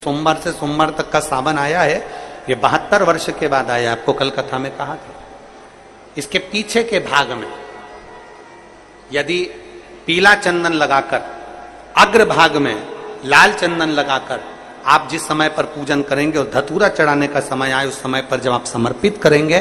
सोमवार से सोमवार तक का सावन आया है, ये 72 वर्ष के बाद आया। आपको कल कथा में कहा था। इसके पीछे के भाग में यदि पीला चंदन लगाकर, अग्र भाग में लाल चंदन लगाकर आप जिस समय पर पूजन करेंगे और धतूरा चढ़ाने का समय आए, उस समय पर जब आप समर्पित करेंगे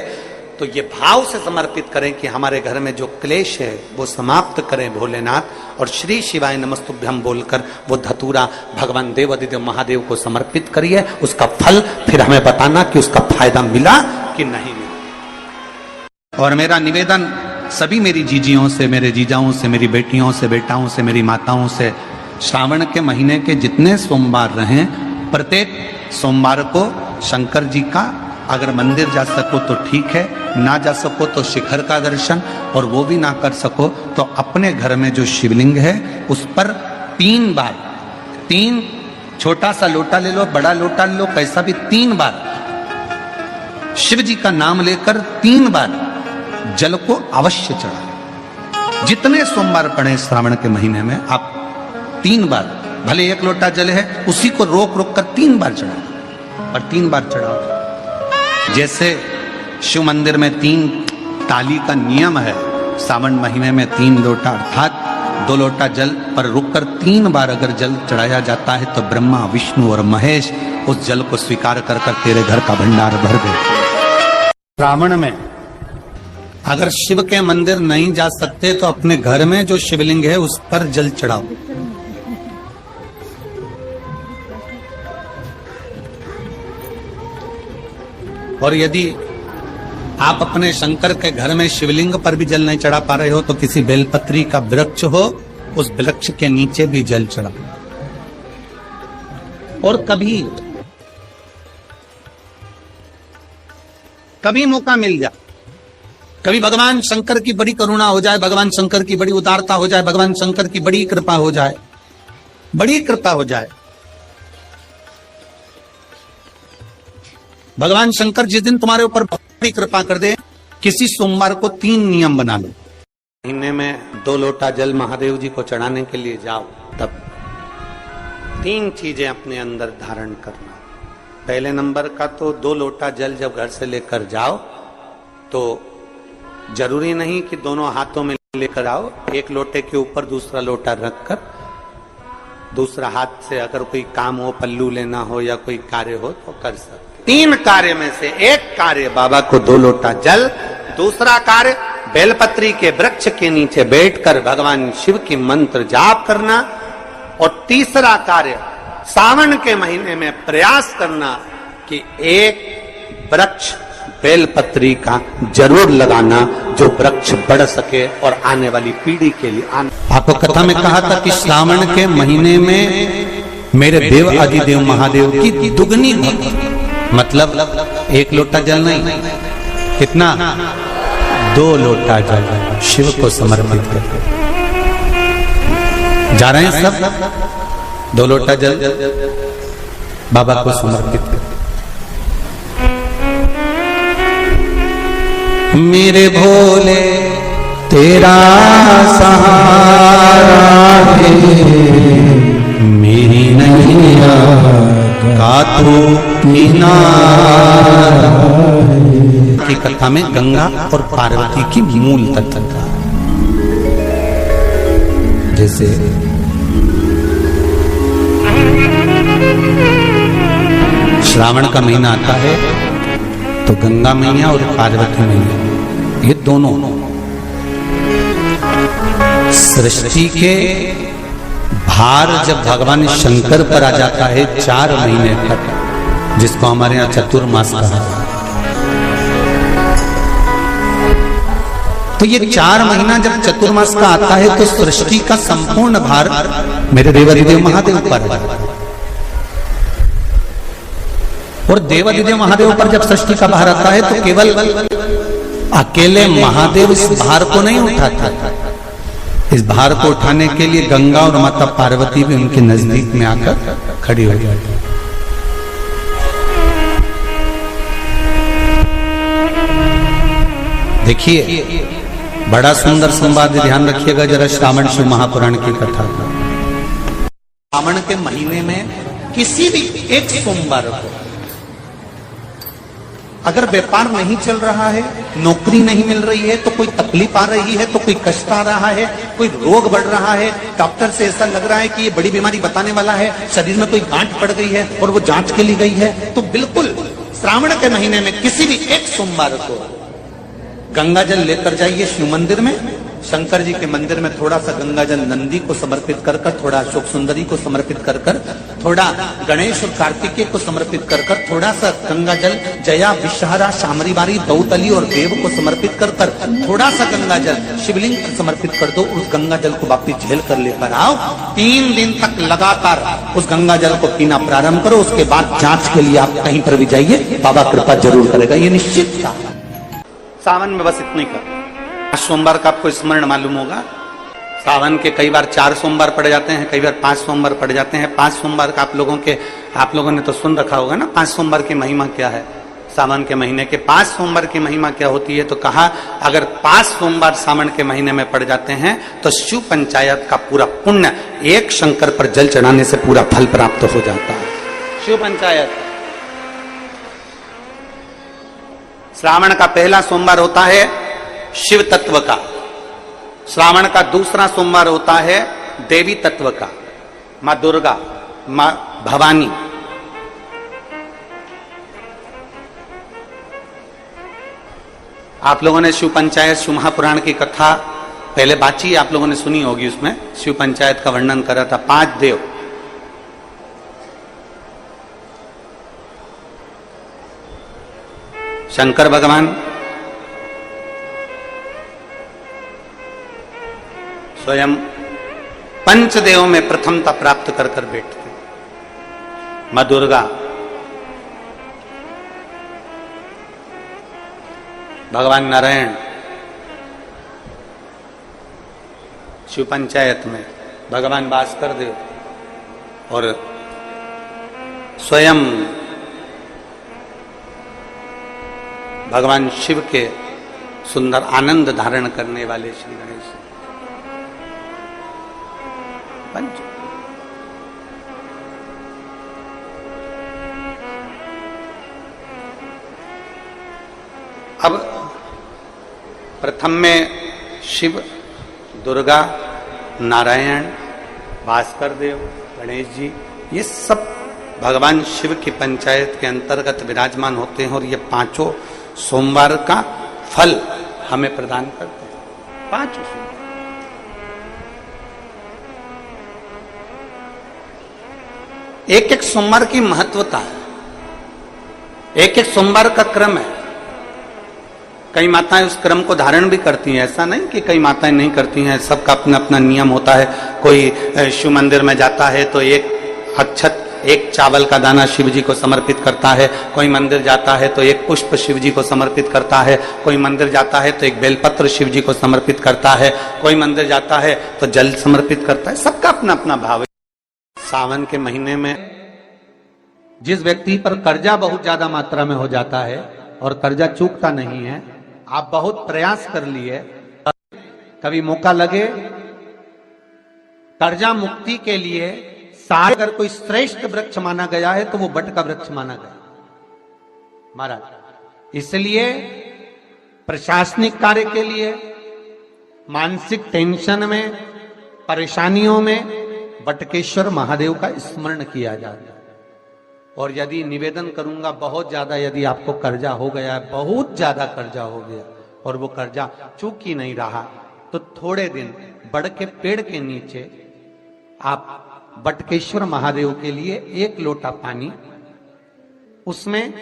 तो ये भाव से समर्पित करें कि हमारे घर में जो क्लेश है वो समाप्त करें भोलेनाथ, और श्री शिवाय नमस्तुभ्यम बोलकर वो धतूरा भगवान देवादिदेव महादेव को समर्पित करिए। उसका फल फिर हमें बताना कि उसका फायदा मिला कि नहीं मिला। और मेरा निवेदन सभी मेरी जीजियों से, मेरे जीजाओं से, मेरी बेटियों से, बेटाओं से, मेरी माताओं से, श्रावण के महीने के जितने सोमवार रहें, प्रत्येक सोमवार को शंकर जी का अगर मंदिर जा सको तो ठीक है, ना जा सको तो शिखर का दर्शन, और वो भी ना कर सको तो अपने घर में जो शिवलिंग है उस पर 3 बार, 3 छोटा सा लोटा ले लो, बड़ा लोटा ले लो, कैसा भी 3 बार शिव जी का नाम लेकर 3 बार जल को अवश्य चढ़ाएं। जितने सोमवार पड़े श्रावण के महीने में आप 3 बार, भले 1 लोटा जल है उसी को रोक रोक कर 3 बार चढ़ाओ, और 3 बार चढ़ाओ। जैसे शिव मंदिर में 3 ताली का नियम है, सावन महीने में 3 लोटा अर्थात 2 लोटा जल पर रुककर 3 बार अगर जल चढ़ाया जाता है तो ब्रह्मा, विष्णु और महेश उस जल को स्वीकार कर कर तेरे घर का भंडार भर दे। श्रावण में अगर शिव के मंदिर नहीं जा सकते तो अपने घर में जो शिवलिंग है उस पर जल चढ़ाओ। और यदि आप अपने शंकर के घर में शिवलिंग पर भी जल नहीं चढ़ा पा रहे हो तो किसी बेलपत्री का वृक्ष हो, उस वृक्ष के नीचे भी जल चढ़ाओ। और कभी मौका मिल जाए, कभी भगवान शंकर की बड़ी करुणा हो जाए, भगवान शंकर की बड़ी उदारता हो जाए, भगवान शंकर की बड़ी कृपा हो जाए, बड़ी कृपा हो जाए, भगवान शंकर जिस दिन तुम्हारे ऊपर बड़ी कृपा कर दे, किसी सोमवार को 3 नियम बना लो। महीने में 2 लोटा जल महादेव जी को चढ़ाने के लिए जाओ, तब 3 चीजें अपने अंदर धारण करना। पहले नंबर का तो 2 लोटा जल जब घर से लेकर जाओ तो जरूरी नहीं कि दोनों हाथों में लेकर आओ, 1 लोटे के ऊपर दूसरा लोटा रखकर दूसरा हाथ से अगर कोई काम हो, पल्लू लेना हो या कोई कार्य हो तो कर सकते। 3 कार्य में से एक कार्य बाबा को 2 लोटा जल, दूसरा कार्य बेलपत्री के वृक्ष के नीचे बैठकर भगवान शिव की मंत्र जाप करना, और तीसरा कार्य सावन के महीने में प्रयास करना कि एक वृक्ष बेलपत्री का जरूर लगाना जो वृक्ष बढ़ सके और आने वाली पीढ़ी के लिए आपको कथा में कहा था कि श्रावण के महीने में मेरे देव आदिदेव महादेव की दुगनी भक्ति, मतलब 1 लोटा जल नहीं, कितना 2 लोटा जल शिव को समर्पित करके जा रहे हैं सब। 2 लोटा जल बाबा को समर्पित करके। मेरे भोले तेरा सहारा है, मेरी नैया का तू किनारा। की कथा में गंगा और पार्वती की मूल तत्व, जैसे श्रावण का महीना आता है तो गंगा मैया और पार्वती मैया, ये दोनों सृष्टि के भार जब भगवान शंकर पर आ जाता है 4 महीने तक, जिसको हमारे यहाँ चतुर्मास कहा है, तो ये 4 महीना जब चतुर्मास का आता है तो सृष्टि का संपूर्ण भार मेरे देवादिदेव महादेव पर है। और देवादिदेव महादेव पर जब सृष्टि का भार आता है तो केवल अकेले महादेव इस भार को नहीं उठाता, इस भार को उठाने के लिए गंगा और माता पार्वती भी उनके नजदीक में आकर खड़ी हो जाती। देखिए बड़ा सुंदर संवाद, ध्यान रखिएगा जरा, श्रावण शिव महापुराण की कथा का। श्रावण के महीने में किसी भी एक सोमवार को अगर व्यापार नहीं चल रहा है, नौकरी नहीं मिल रही है, तो कोई तकलीफ आ रही है, तो कोई कष्ट आ रहा है, कोई रोग बढ़ रहा है, डॉक्टर से ऐसा लग रहा है कि ये बड़ी बीमारी बताने वाला है, शरीर में कोई गांठ पड़ गई है और वो जांच के लिए गई है, तो बिल्कुल श्रावण के महीने में किसी भी एक सोमवार को गंगा जल लेकर जाइए शिव मंदिर में। शंकर जी के मंदिर में थोड़ा सा गंगा जल नंदी को समर्पित कर कर, थोड़ा अशोक सुंदरी को समर्पित कर कर, थोड़ा गणेश और कार्तिकेय को समर्पित कर कर, थोड़ा सा गंगा जल जया विषहरा शामरी बारी दौतली और देव को समर्पित कर कर, थोड़ा सा गंगा जल शिवलिंग पर समर्पित कर दो। उस गंगा जल को वापिस झेल कर लेकर आओ। 3 दिन तक लगातार उस गंगा जल को पीना प्रारंभ करो। उसके बाद जांच के लिए आप कहीं पर भी जाइए, बाबा कृपा जरूर करेगा, ये निश्चित था। सावन में बस इतनी कर। सोमवार का आपको स्मरण मालूम होगा, सावन के कई बार 4 सोमवार पड़ जाते हैं, कई बार 5 सोमवार पड़ जाते हैं। 5 सोमवार का आप लोगों ने तो सुन रखा होगा ना, 5 सोमवार की महिमा क्या है। सावन के महीने के 5 सोमवार की महिमा क्या होती है, तो कहा अगर 5 सोमवार सावन के महीने में पड़ जाते हैं तो शिव पंचायत का पूरा पुण्य एक शंकर पर जल चढ़ाने से पूरा फल प्राप्त हो जाता है। शिव पंचायत श्रावण का पहला सोमवार होता है शिव तत्व का, श्रावण का दूसरा सोमवार होता है देवी तत्व का, मां दुर्गा, मां भवानी। आप लोगों ने शिव पंचायत शिव महापुराण की कथा पहले बाची आप लोगों ने सुनी होगी। उसमें शिव पंचायत का वर्णन करा था। 5 देव, शंकर भगवान, स्वयं पंचदेव में प्रथमता प्राप्त कर कर बैठते, मां दुर्गा, भगवान नारायण शिव पंचायत में, भगवान भास्कर देव और स्वयं भगवान शिव के सुंदर आनंद धारण करने वाले श्री गणेश पंच। अब प्रथम में शिव, दुर्गा, नारायण, भास्कर देव, गणेश जी, ये सब भगवान शिव की पंचायत के अंतर्गत विराजमान होते हैं और ये 5 सोमवार का फल हमें प्रदान करते हैं। 5 सोमवार एक सोमवार की महत्वता है, एक सोमवार का क्रम है। कई माताएं उस क्रम को धारण भी करती हैं, ऐसा नहीं कि कई माताएं नहीं करती हैं, सबका अपना अपना नियम होता है। कोई शिव मंदिर में जाता है तो एक अक्षत, एक चावल का दाना शिव जी को समर्पित करता है, कोई मंदिर जाता है तो एक पुष्प शिव जी को समर्पित करता है, कोई मंदिर जाता है तो एक बेलपत्र शिव जी को समर्पित करता है, कोई मंदिर जाता है तो जल समर्पित करता है। सबका अपना अपना भाव है। सावन के महीने में जिस व्यक्ति पर कर्जा बहुत ज्यादा मात्रा में हो जाता है और कर्जा चूकता नहीं है, आप बहुत प्रयास कर लिए, कभी मौका लगे कर्जा मुक्ति के लिए, अगर कोई श्रेष्ठ वृक्ष माना गया है तो वो बट का वृक्ष माना गया महाराज। इसलिए प्रशासनिक कार्य के लिए, मानसिक टेंशन में, परेशानियों में बटकेश्वर महादेव का स्मरण किया जाता है। और यदि निवेदन करूंगा, बहुत ज्यादा यदि आपको कर्जा हो गया है, बहुत ज्यादा कर्जा हो गया और वो कर्जा चूक ही नहीं रहा, तो थोड़े दिन बड़ के पेड़ के नीचे आप बटकेश्वर महादेव के लिए 1 लोटा पानी, उसमें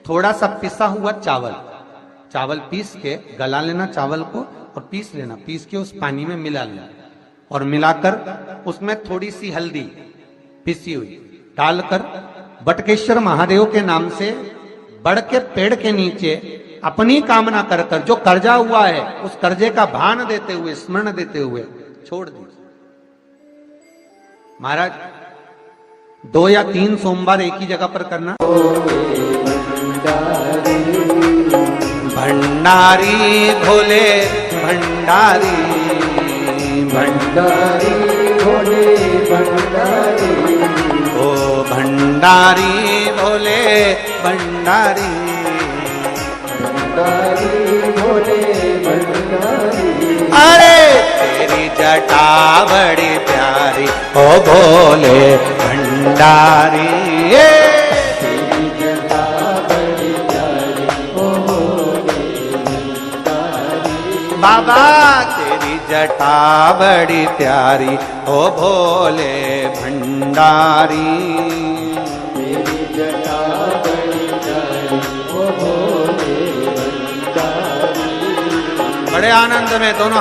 थोड़ा सा पिसा हुआ चावल पीस के गला लेना चावल को और पीस लेना, पीस के उस पानी में मिला लेना और मिलाकर उसमें थोड़ी सी हल्दी पिसी हुई डालकर बटकेश्वर महादेव के नाम से बड़ के पेड़ के नीचे अपनी कामना कर कर जो कर्जा हुआ है उस कर्जे का भान देते हुए, स्मरण देते हुए छोड़ दीजिए। महाराज 2 या 3 सोमवार एक ही जगह पर करना। भंडारी भोले भंडारी, भंडारी भोले भंडारी, ओ भंडारी भोले भंडारी, भोले भंडारी। अरे तेरी जटा बड़ी प्यारी ओ भोले भंडारी, तेरी जटा बड़ी प्यारी ओ भोले भंडारी। बाबा तेरी जटा बड़ी प्यारी ओ भोले भंडारी, तेरी जटा बड़ी प्यारी ओ भोले भंडारी। बड़े आनंद में दोनों